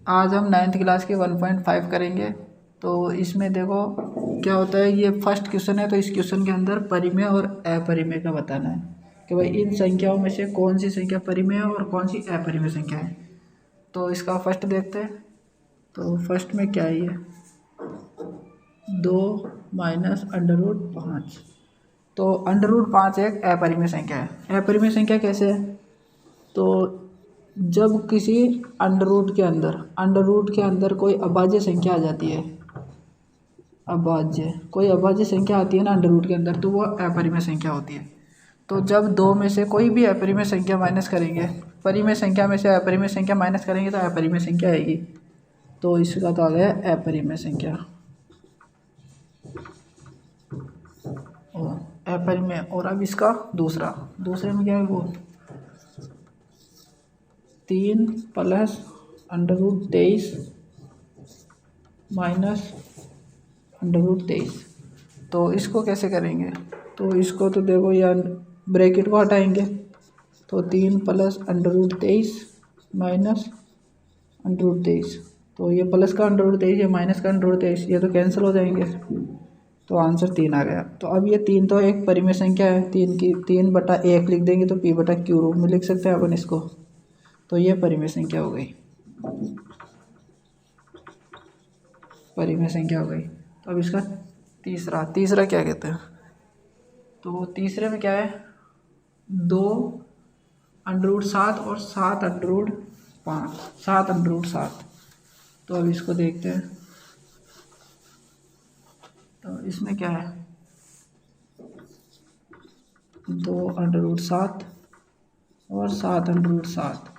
आज हम 9th class के 1.5 करेंगे। तो इसमें देखो क्या होता है, ये फर्स्ट क्वेश्चन है। तो इस क्वेश्चन के अंदर परिमेय और अपरिमेय का बताना है कि भाई इन संख्याओं में से कौन सी संख्या परिमेय है और कौन सी अपरिमेय संख्या है। तो इसका फर्स्ट देखते हैं। तो फर्स्ट में क्या है, ये 2 माइनस √5। तो √5 एक अपरिमेय संख्या है। अपरिमेय संख्या कैसे है, तो जब किसी अंडर रूट के अंदर कोई अभाज्य संख्या आ जाती है, कोई अभाज्य संख्या आती है ना अंडर रूट के अंदर, तो वो अपरिमेय संख्या होती है। तो जब दो में से कोई भी अपरिमेय संख्या माइनस करेंगे, परिमेय संख्या में से अपरिमेय संख्या माइनस करेंगे तो अपरिमेय संख्या आएगी। तो इसका तो आ गया अपरिमेय संख्या। और अपरिमेय, और अब इसका दूसरे में क्या है, वो 3 + √23 माइनस √23। तो इसको कैसे करेंगे, तो इसको तो देखो यार ब्रैकेट को हटाएंगे। तो 3 + √23 माइनस √23। तो ये प्लस का √23 या माइनस का √23 ये तो कैंसिल हो जाएंगे। तो आंसर 3 आ गया। तो अब ये 3 तो एक परिमेय संख्या है, 3/1 लिख देंगे तो p/q रूप में लिख सकते हैं अपन इसको। तो ये परिमेय संख्या हो गई, परिमेय संख्या हो गई। तो अब इसका तीसरा क्या कहते हैं, तो तीसरे में क्या है, 2 √7 और 7 √7। तो अब इसको देखते हैं। तो इसमें क्या है, 2 √7 और 7 √7।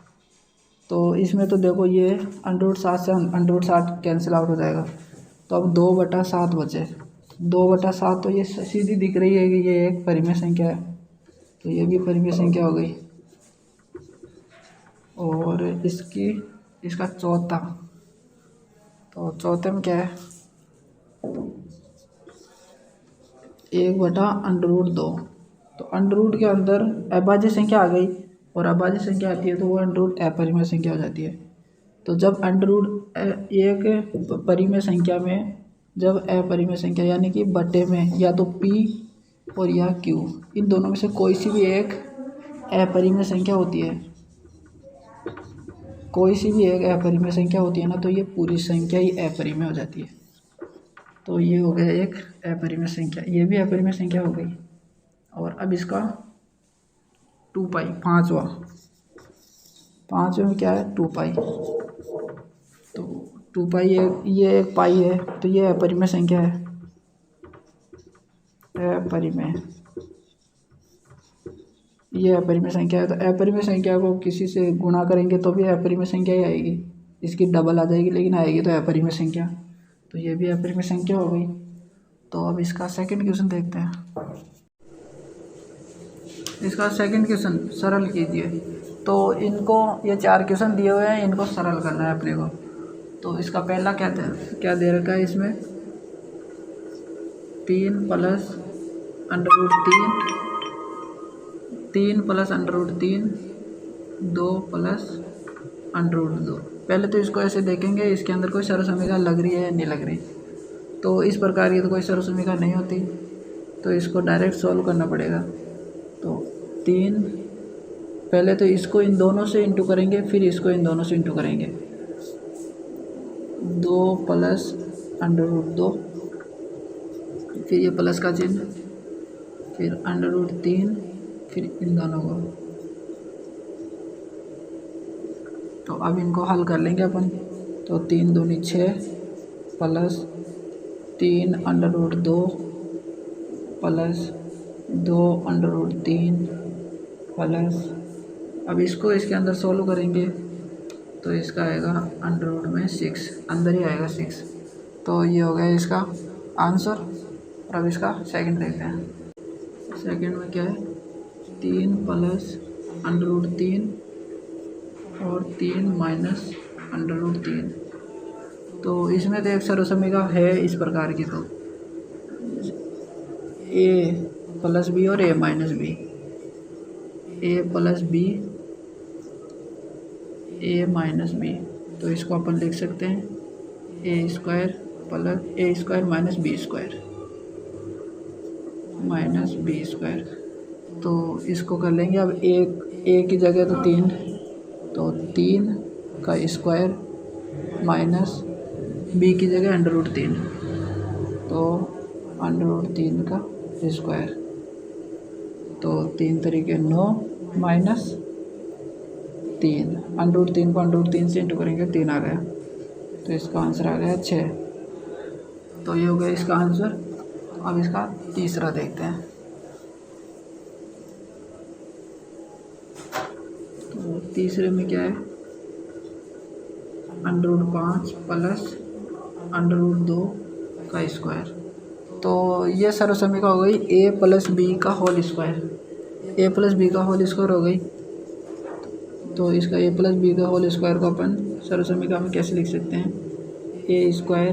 तो इसमें तो देखो ये √7 से √7 कैंसिल आउट हो जाएगा। तो अब 2/7 बचे। 2/7 तो ये सीधी दिख रही है कि ये एक परिमेय संख्या है, तो ये भी परिमेय संख्या हो गई। और इसका चौथा, तो चौथे में क्या है, 1/√2। तो अंडर के अंदर अभाज्य संख्या आ गई, और अभाज्य संख्या आती है तो वो अंडर अपरिमेय संख्या हो जाती है। तो जब एक परिमेय संख्या में जब अपरिमेय संख्या यानी कि बटे में या तो p और या q, इन दोनों में से कोई सी भी एक अपरिमेय संख्या होती है, ना, तो ये पूरी संख्या ही अपरिमेय हो जाती है। तो ये हो गया एक अपरिमेय संख्या, ये भी अपरिमेय संख्या हो गई। और अब इसका 2π, पाँचवें में क्या है, 2π। तो 2π ये एक पाई है, तो ये अपरिमेय संख्या है, ये अपरिमेय संख्या है। तो अपरिमेय संख्या को किसी से गुणा करेंगे तो भी अपरिमेय संख्या ही आएगी, इसकी डबल आ जाएगी लेकिन आएगी तो अपरिमेय संख्या। तो ये भी अपरिमेय संख्या हो गई। तो अब इसका सेकंड क्वेश्चन देखते हैं। इसका सेकंड क्वेश्चन सरल कीजिए। तो इनको ये 4 क्वेश्चन दिए हुए हैं, इनको सरल करना है अपने को। तो इसका पहला क्या दे रखा है, इसमें 3 + √3, 3 + √3, 2 + √2। पहले तो इसको ऐसे देखेंगे, इसके अंदर कोई सरसमीका लग रही है या नहीं लग रही। तो इस प्रकार की तो कोई सरसमीका नहीं होती, तो इसको डायरेक्ट सॉल्व करना पड़ेगा। तो 3, पहले तो इसको इन दोनों से इंटू करेंगे, फिर इसको इन दोनों से इंटू करेंगे। 2 + √2, फिर ये प्लस का चिन्ह, फिर √3, फिर इन दोनों को। तो अब इनको हल कर लेंगे अपन। तो 3 दूनी 6 + 3 √2 + 2 √3 प्लस, अब इसको इसके अंदर सोल्व करेंगे तो इसका आएगा अंडर में 6, अंदर ही आएगा 6। तो ये हो गया इसका आंसर। और अब इसका सेकंड देखते हैं। सेकंड में क्या है, 3 + √3 और 3 - √3। तो इसमें तो एक सरसमीका है इस प्रकार की, तो a + b और a - b, a + b, a - b। तो इसको अपन लिख सकते हैं ए स्क्वायर प्लस ए स्क्वायर माइनस बी स्क्वायर। तो इसको कर लेंगे अब ए की जगह तो 3, तो 3 का स्क्वायर माइनस बी की जगह √3, तो √3 का स्क्वायर। तो 3 तरीके 9 माइनस 3, √3 को √3 से इंटू करेंगे 3 आ गया, तो इसका आंसर आ गया 6। तो ये हो गया इसका आंसर। अब इसका तीसरा देखते हैं। तो तीसरे में क्या है, √5 प्लस √2 का स्क्वायर। तो ये सर्वसमीका हो गई a प्लस बी का whole square, a plus B का होल स्क्वायर हो गई। तो इसका a प्लस बी का होल स्क्वायर को अपन सर्वसमीका में कैसे लिख सकते हैं, a square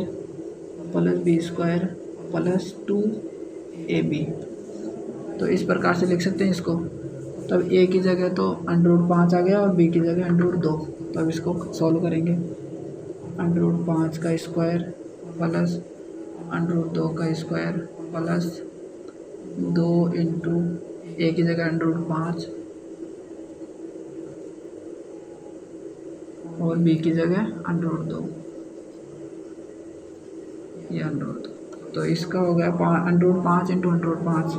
plus B square plus 2ab। तो इस प्रकार से लिख सकते हैं इसको। तब a की जगह तो √5 आ गया और b की जगह √2। तो अब इसको सॉल्व करेंगे, √5 का स्क्वायर प्लस √2 का स्क्वायर प्लस 2 इंटू ए की जगह √5 और बी की जगह √2, ये √2। तो इसका हो गया √5 इंटू √5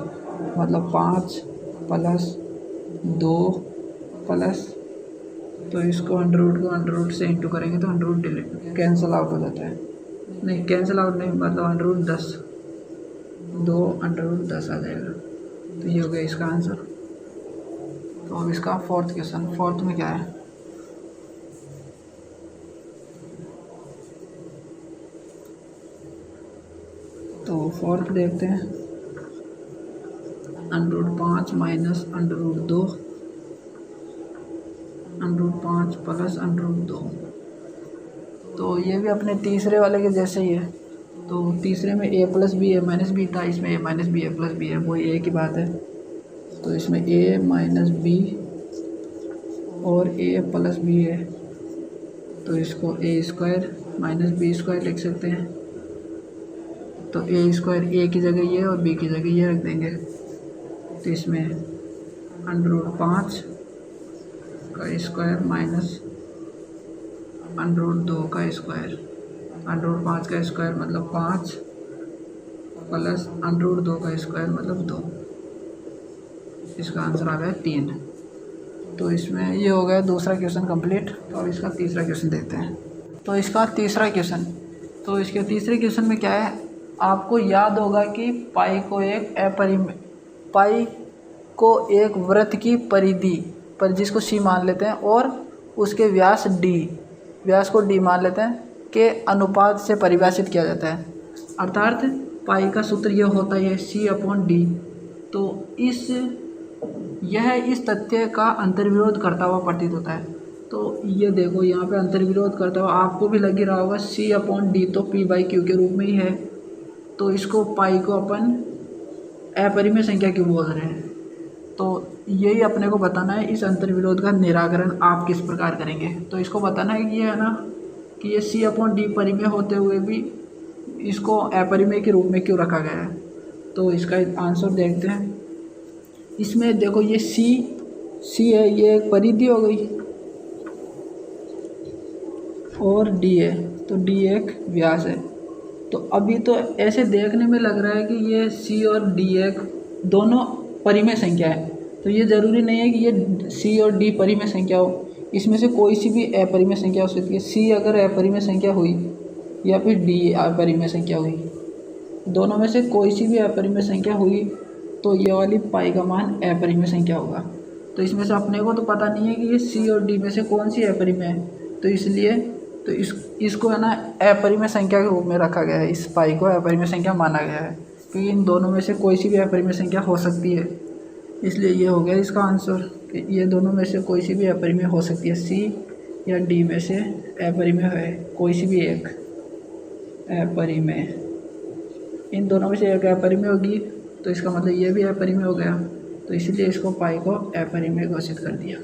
मतलब 5 प्लस 2 प्लस, तो इसको √को से इंटू करेंगे तो √ डिलीट कैंसिल आउट हो जाता है, नहीं कैंसिल आउट नहीं, मतलब √10, 2 √10 आ जाएगा। तो ये हो गया इसका आंसर। तो अब इसका फोर्थ क्वेश्चन, फोर्थ में क्या है, तो फोर्थ देखते हैं, √5 माइनस √2, √5 प्लस √2। तो ये भी अपने तीसरे वाले के जैसे ही है। तो तीसरे में a plus B A minus B था, इसमें a minus B A plus B है, वही एक ही बात है। तो इसमें a माइनस बी और a प्लस बी है, तो इसको a square minus B square लिख सकते हैं। तो a स्क्वायर a की जगह ये और b की जगह ये रख देंगे। तो इसमें √5 का स्क्वायर माइनस √2 का स्क्वायर, √5 का स्क्वायर मतलब 5 प्लस √2 का स्क्वायर मतलब 2। इसका आंसर आ गया 3। तो इसमें ये हो गया दूसरा क्वेश्चन कंप्लीट। तो अब इसका तीसरा क्वेश्चन देखते हैं। तो इसका तीसरा क्वेश्चन, तो इसके तीसरे क्वेश्चन में क्या है, आपको याद होगा कि पाई को एक वृत्त की परिधि पर, जिसको सी मान लेते हैं, और उसके व्यास को डी मान लेते हैं, के अनुपात से परिभाषित किया जाता है। अर्थात पाई का सूत्र यह होता है C/D। तो यह इस तथ्य का अंतर्विरोध करता हुआ प्रतीत होता है। तो ये देखो यहाँ पे अंतर्विरोध करता हुआ आपको भी लग ही रहा होगा, C/D तो P/Q के रूप में ही है। तो इसको पाई को अपन अपरिमेय संख्या क्यों बोल रहे हैं, तो यही अपने को बताना है। इस अंतर्विरोध का निराकरण आप किस प्रकार करेंगे, तो इसको बताना है कि ये है ना कि ये C/D परिमेय होते हुए भी इसको अपरिमेय के रूप में क्यों रखा गया है। तो इसका आंसर देखते हैं। इसमें देखो ये C है, ये एक परिधि हो गई, और D है, तो D एक व्यास है। तो अभी तो ऐसे देखने में लग रहा है कि ये C और D एक दोनों परिमेय संख्या है। तो ये ज़रूरी नहीं है कि ये C और D परिमेय संख्या हो, इसमें से कोई सी भी अपरिमेय संख्या हो सकती है। C अगर अपरिमेय संख्या हुई या फिर D अपरिमेय संख्या हुई, दोनों में से कोई सी भी अपरिमेय संख्या हुई तो ये वाली पाई का मान अपरिमेय संख्या होगा। तो इसमें से अपने को तो पता नहीं है कि ये C और D में से कौन सी अपरिमेय है, तो इसलिए तो इसको है ना अपरिमेय संख्या के रूप में रखा गया है। इस पाई को अपरिमेय संख्या माना गया है क्योंकि इन दोनों में से कोई सी भी अपरिमेय संख्या हो सकती है। इसलिए ये हो गया इसका आंसर कि ये दोनों में से कोई सी भी अपरिमेय हो सकती है। C या D में से अपरिमेय है कोई सी भी एक अपरिमेय, इन दोनों में से एक अपरिमेय होगी, तो इसका मतलब ये भी अपरिमेय हो गया। तो इसलिए इसको पाई को अपरिमेय घोषित कर दिया।